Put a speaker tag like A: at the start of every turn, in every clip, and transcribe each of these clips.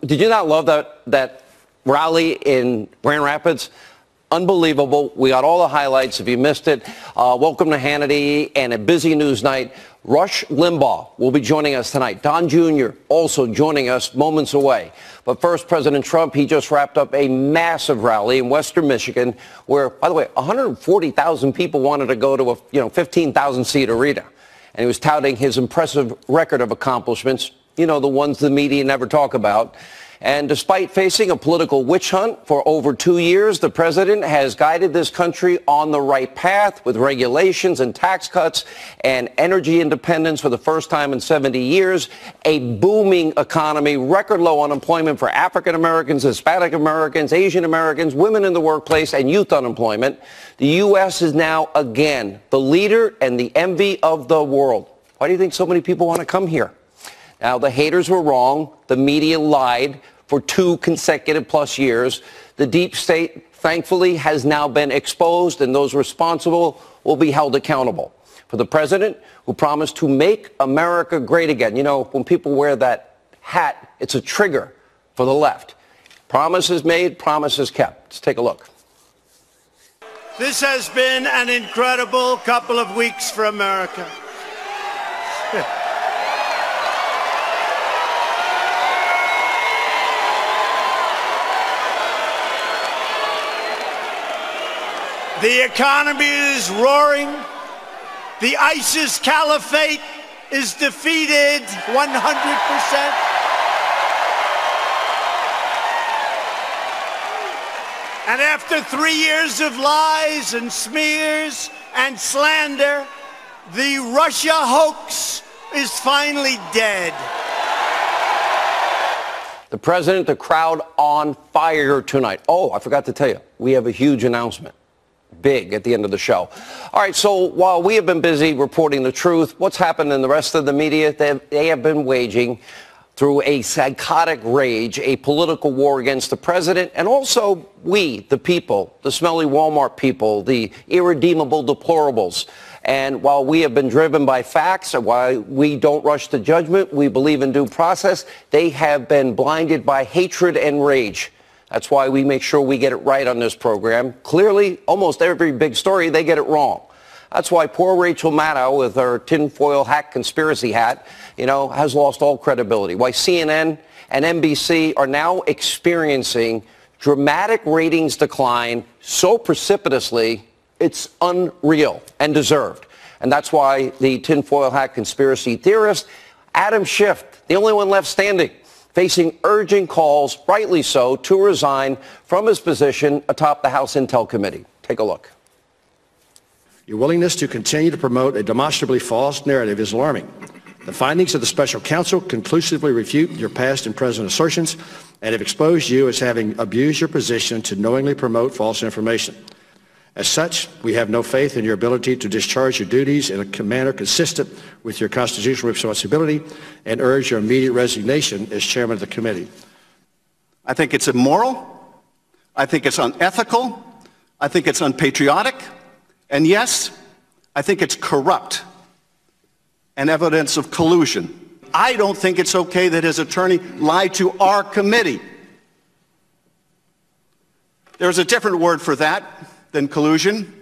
A: Did you not love that rally in Grand Rapids? Unbelievable. We got all the highlights. If you missed it, welcome to Hannity and a busy news night. Rush Limbaugh will be joining us tonight. Don Jr. also joining us moments away. But first, President Trump, he just wrapped up a massive rally in Western Michigan where, by the way, 140,000 people wanted to go to a 15,000-seat arena. And he was touting his impressive record of accomplishments, the ones the media never talk about. And despite facing a political witch hunt for over 2 years, the president has guided this country on the right path with regulations and tax cuts and energy independence for the first time in 70 years, a booming economy, record low unemployment for African Americans, Hispanic Americans, Asian Americans, women in the workplace, and youth unemployment. The U.S. is now again the leader and the envy of the world. Why do you think so many people want to come here? Now, the haters were wrong. The media lied for 2 consecutive plus years. The deep state, thankfully, has now been exposed, and those responsible will be held accountable. For the president, who promised to make America great again. When people wear that hat, it's a trigger for the left. Promises made, promises kept. Let's take a look.
B: This has been an incredible couple of weeks for America. The economy is roaring. The ISIS caliphate is defeated 100%. And after 3 years of lies and smears and slander, the Russia hoax is finally dead.
A: The president, the crowd on fire tonight. Oh, I forgot to tell you, we have a huge announcement. Big at the end of the show. All right, so while we have been busy reporting the truth, what's happened in the rest of the media? They have been waging through a psychotic rage, a political war against the president, and also we, the people, the smelly Walmart people, the irredeemable deplorables. And while we have been driven by facts and why we don't rush to judgment, we believe in due process, they have been blinded by hatred and rage. That's why we make sure we get it right on this program. Clearly, almost every big story, they get it wrong. That's why poor Rachel Maddow with her tinfoil hat conspiracy hat, has lost all credibility. Why CNN and NBC are now experiencing dramatic ratings decline so precipitously, it's unreal and deserved. And that's why the tinfoil hat conspiracy theorist, Adam Schiff, the only one left standing, facing urgent calls, rightly so, to resign from his position atop the House Intel Committee. Take a look.
C: Your willingness to continue to promote a demonstrably false narrative is alarming. The findings of the special counsel conclusively refute your past and present assertions and have exposed you as having abused your position to knowingly promote false information. As such, we have no faith in your ability to discharge your duties in a manner consistent with your constitutional responsibility and urge your immediate resignation as chairman of the committee.
D: I think it's immoral. I think it's unethical. I think it's unpatriotic. And yes, I think it's corrupt and evidence of collusion. I don't think it's okay that his attorney lied to our committee. There's a different word for that than collusion,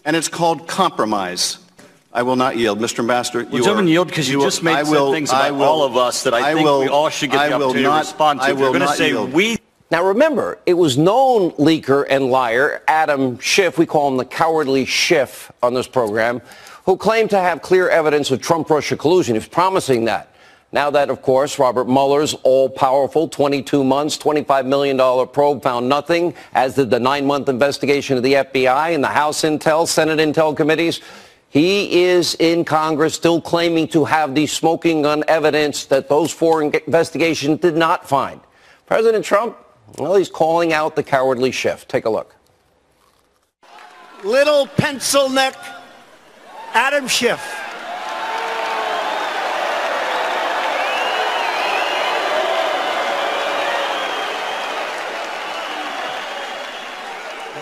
D: and it's called compromise. I will not yield. Mr. Ambassador,
E: you don't yield because you just made some things about all of us that I think we all should get the opportunity to respond to. You're going to say we.
A: Now remember, it was known leaker and liar Adam Schiff, we call him the cowardly Schiff on this program, who claimed to have clear evidence of Trump-Russia collusion. He was promising that. Now that, of course, Robert Mueller's all-powerful 22 months, $25 million probe found nothing, as did the 9-month investigation of the FBI and the House Intel, Senate Intel committees. He is in Congress still claiming to have the smoking gun evidence that those 4 investigations did not find. President Trump, well, he's calling out the cowardly Schiff. Take a look.
B: Little pencil neck Adam Schiff.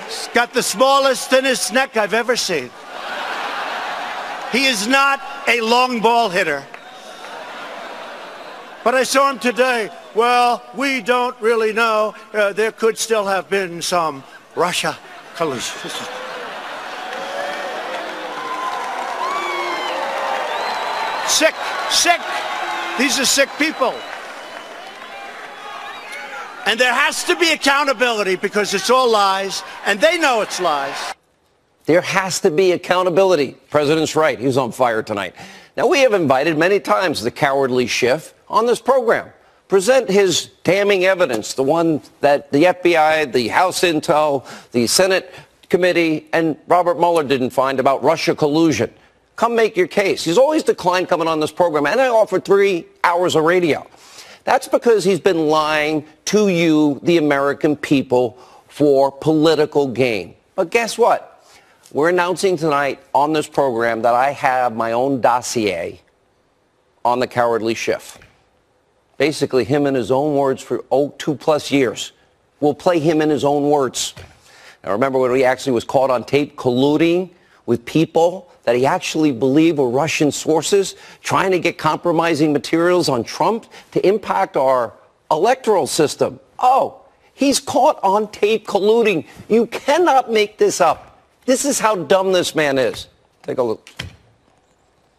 B: He's got the smallest, thinnest neck I've ever seen. He is not a long ball hitter. But I saw him today. well, we don't really know. There could still have been some Russia collusion. Sick, sick. These are sick people. And there has to be accountability because it's all lies, and they know it's lies.
A: There has to be accountability. President's right. He was on fire tonight. Now, we have invited many times the cowardly Schiff on this program. Present his damning evidence, the one that the FBI, the House Intel, the Senate Committee, and Robert Mueller didn't find about Russia collusion. Come make your case. He's always declined coming on this program, and I offered 3 hours of radio. That's because he's been lying to you, the American people, for political gain. But guess what? We're announcing tonight on this program that I have my own dossier on the cowardly Schiff. Basically, him in his own words for 2+ years. We'll play him in his own words. Now, remember when he actually was caught on tape colluding with people that he actually believed were Russian sources, trying to get compromising materials on Trump to impact our electoral system? Oh, he's caught on tape colluding. You cannot make this up. This is how dumb this man is. Take a look.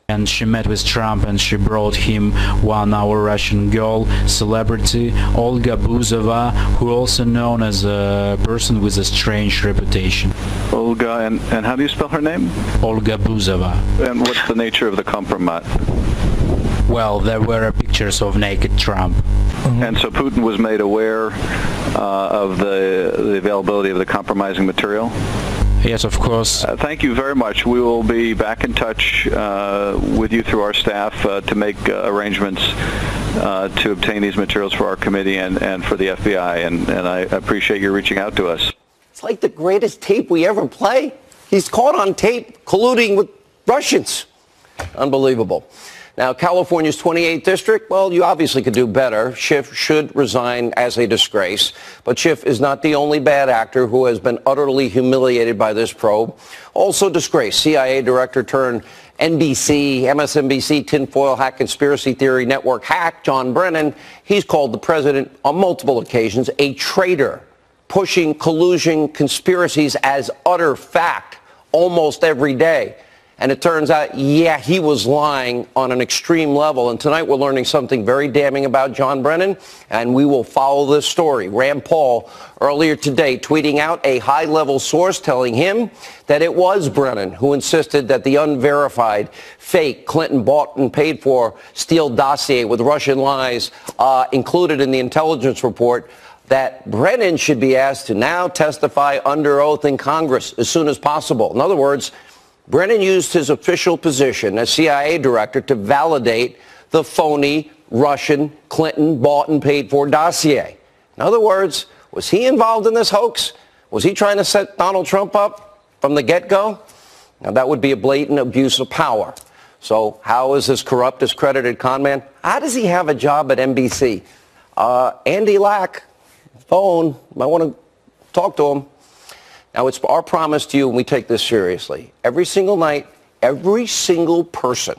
F: And she met with Trump and she brought him 1-hour Russian girl, celebrity Olga Buzova, who also known as a person with a strange reputation.
G: Olga, and how do you spell her name?
F: Olga Buzova.
G: And what's the nature of the compromise?
F: Well, there were pictures of naked Trump.
G: And so Putin was made aware of the availability of the compromising material?
F: Yes, of course.
G: Thank you very much. We will be back in touch with you through our staff to make arrangements to obtain these materials for our committee and for the FBI, and I appreciate you reaching out to us.
A: It's like the greatest tape we ever play. He's caught on tape colluding with Russians. Unbelievable. Now, California's 28th district, well, you obviously could do better. Schiff should resign as a disgrace. But Schiff is not the only bad actor who has been utterly humiliated by this probe. Also disgraced, CIA director turned NBC, MSNBC, tinfoil hat conspiracy theory network hack, John Brennan. He's called the president on multiple occasions a traitor, pushing collusion conspiracies as utter fact almost every day. And it turns out, yeah, he was lying on an extreme level. And tonight we're learning something very damning about John Brennan, and we will follow this story. Rand Paul earlier today tweeting out a high-level source telling him that it was Brennan who insisted that the unverified, fake Clinton bought and paid for Steele dossier with Russian lies included in the intelligence report, that Brennan should be asked to now testify under oath in Congress as soon as possible. In other words, Brennan used his official position as CIA director to validate the phony Russian Clinton bought and paid for dossier. In other words, was he involved in this hoax? Was he trying to set Donald Trump up from the get-go? Now, that would be a blatant abuse of power. So how is this corrupt, discredited con man? How does he have a job at NBC? Andy Lack, phone, might want to talk to him. Now, it's our promise to you, and we take this seriously. Every single night, every single person,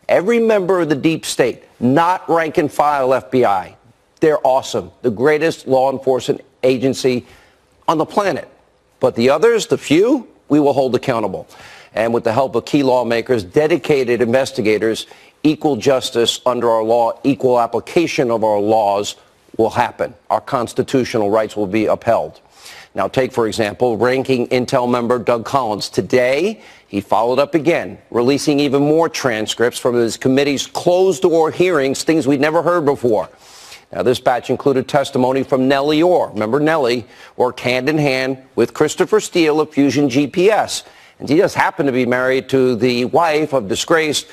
A: every member of the deep state, not rank and file FBI, they're awesome. The greatest law enforcement agency on the planet. But the others, the few, we will hold accountable. And with the help of key lawmakers, dedicated investigators, equal justice under our law, equal application of our laws will happen. Our constitutional rights will be upheld. Now, take, for example, ranking Intel member Doug Collins. Today, he followed up again, releasing even more transcripts from his committee's closed-door hearings, things we'd never heard before. Now, this batch included testimony from Nellie Orr. Remember, Nellie worked hand-in-hand with Christopher Steele of Fusion GPS. And he just happened to be married to the wife of disgraced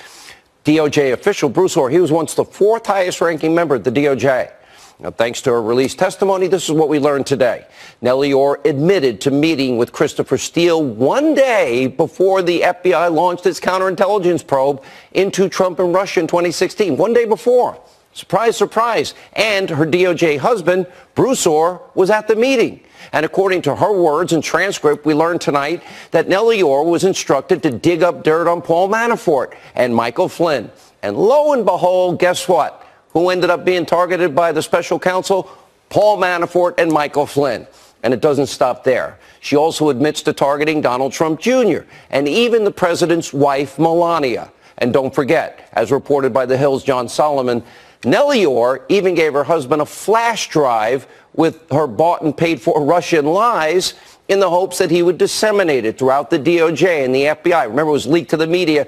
A: DOJ official Bruce Orr. He was once the 4th highest-ranking member at the DOJ. Now, thanks to her released testimony, this is what we learned today. Nellie Orr admitted to meeting with Christopher Steele one day before the FBI launched its counterintelligence probe into Trump and Russia in 2016. One day before. Surprise, surprise. And her DOJ husband, Bruce Orr, was at the meeting. And according to her words and transcript, we learned tonight that Nellie Orr was instructed to dig up dirt on Paul Manafort and Michael Flynn. And lo and behold, guess what? Who ended up being targeted by the special counsel? Paul Manafort and Michael Flynn. And it doesn't stop there. She also admits to targeting Donald Trump Jr. and even the president's wife, Melania. And don't forget, as reported by The Hill's John Solomon, Nellie Orr even gave her husband a flash drive with her bought and paid for Russian lies in the hopes that he would disseminate it throughout the DOJ and the FBI. Remember, it was leaked to the media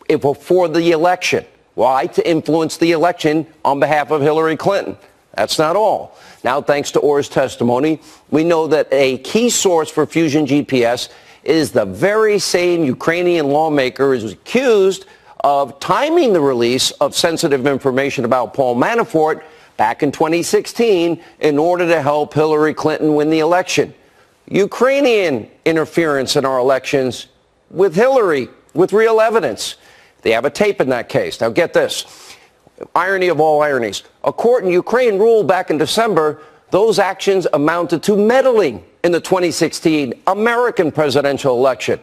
A: before the election. Why? To influence the election on behalf of Hillary Clinton. That's not all. Now, thanks to Orr's testimony, we know that a key source for Fusion GPS is the very same Ukrainian lawmaker who is accused of timing the release of sensitive information about Paul Manafort back in 2016 in order to help Hillary Clinton win the election. Ukrainian interference in our elections with Hillary, with real evidence. They have a tape in that case. Now get this. Irony of all ironies. A court in Ukraine ruled back in December those actions amounted to meddling in the 2016 American presidential election.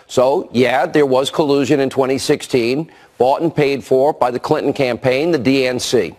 A: So, yeah, there was collusion in 2016, bought and paid for by the Clinton campaign, the DNC.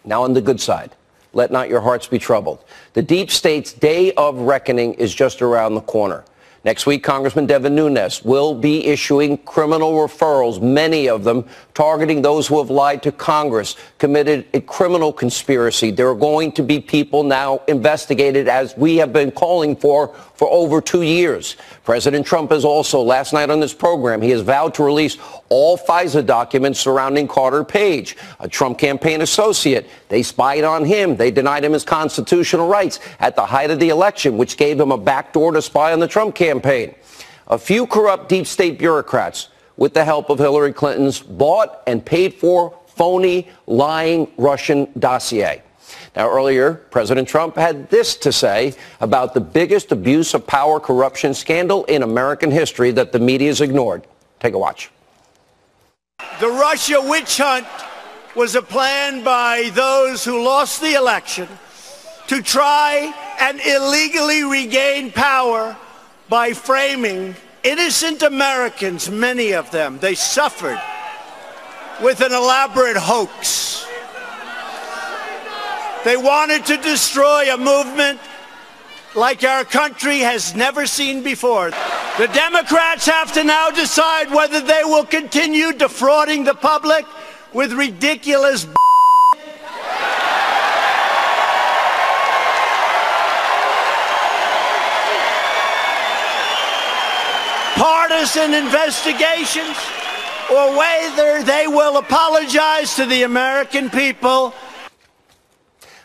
A: Now on the good side, let not your hearts be troubled. The deep state's day of reckoning is just around the corner. Next week, Congressman Devin Nunes will be issuing criminal referrals, many of them targeting those who have lied to Congress, committed a criminal conspiracy. There are going to be people now investigated, as we have been calling for over 2 years. President Trump has also, last night on this program, he has vowed to release all FISA documents surrounding Carter Page, a Trump campaign associate. They spied on him. They denied him his constitutional rights at the height of the election, which gave him a backdoor to spy on the Trump campaign. A few corrupt deep state bureaucrats, with the help of Hillary Clinton's bought and paid for phony, lying Russian dossier. Now, earlier, President Trump had this to say about the biggest abuse of power corruption scandal in American history that the media has ignored. Take a watch.
B: The Russia witch hunt was a plan by those who lost the election to try and illegally regain power by framing innocent Americans, many of them. They suffered with an elaborate hoax. They wanted to destroy a movement like our country has never seen before. The Democrats have to now decide whether they will continue defrauding the public with ridiculous partisan investigations, or whether they will apologize to the American people.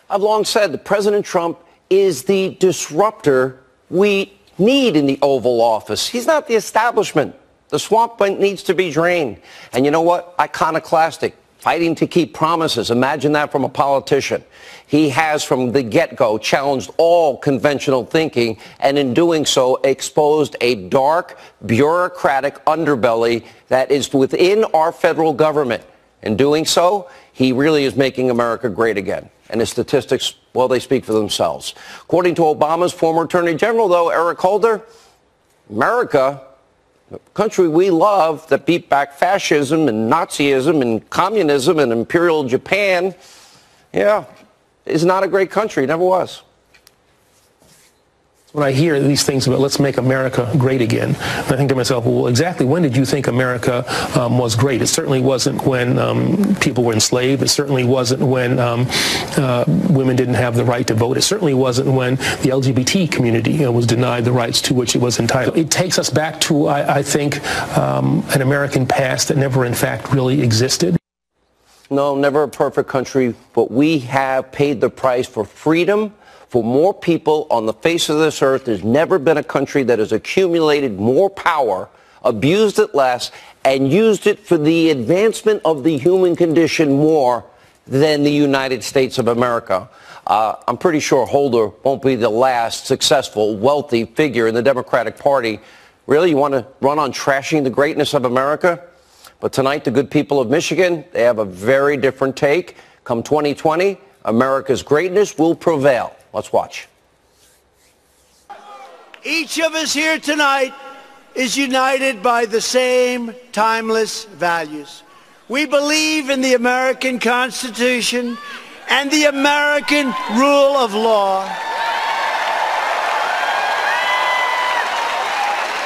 A: I've long said that President Trump is the disruptor we need in the Oval Office. He's not the establishment. The swamp needs to be drained. And you know what? Iconoclastic. Fighting to keep promises. Imagine that from a politician. He has, from the get-go, challenged all conventional thinking, and in doing so, exposed a dark, bureaucratic underbelly that is within our federal government. In doing so, he really is making America great again. And his statistics, well, they speak for themselves. According to Obama's former Attorney General, though, Eric Holder, America, the country we love that beat back fascism and Nazism and communism and imperial Japan, yeah, is not a great country. It never was.
H: When I hear these things about let's make America great again, I think to myself, well, exactly when did you think America was great? It certainly wasn't when people were enslaved. It certainly wasn't when women didn't have the right to vote. It certainly wasn't when the LGBT community was denied the rights to which it was entitled. It takes us back to, I think, an American past that never, in fact, really existed.
A: No, never a perfect country, but we have paid the price for freedom. For more people on the face of this earth, there's never been a country that has accumulated more power, abused it less, and used it for the advancement of the human condition more than the United States of America. I'm pretty sure Holder won't be the last successful, wealthy figure in the Democratic Party. Really, you want to run on trashing the greatness of America? But tonight, the good people of Michigan, they have a very different take. Come 2020, America's greatness will prevail. Let's watch.
B: Each of us here tonight is united by the same timeless values. We believe in the American Constitution and the American rule of law.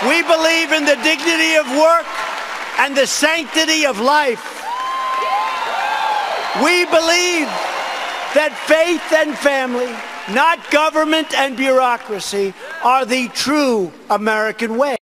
B: We believe in the dignity of work and the sanctity of life. We believe that faith and family, not government and bureaucracy, are the true American way.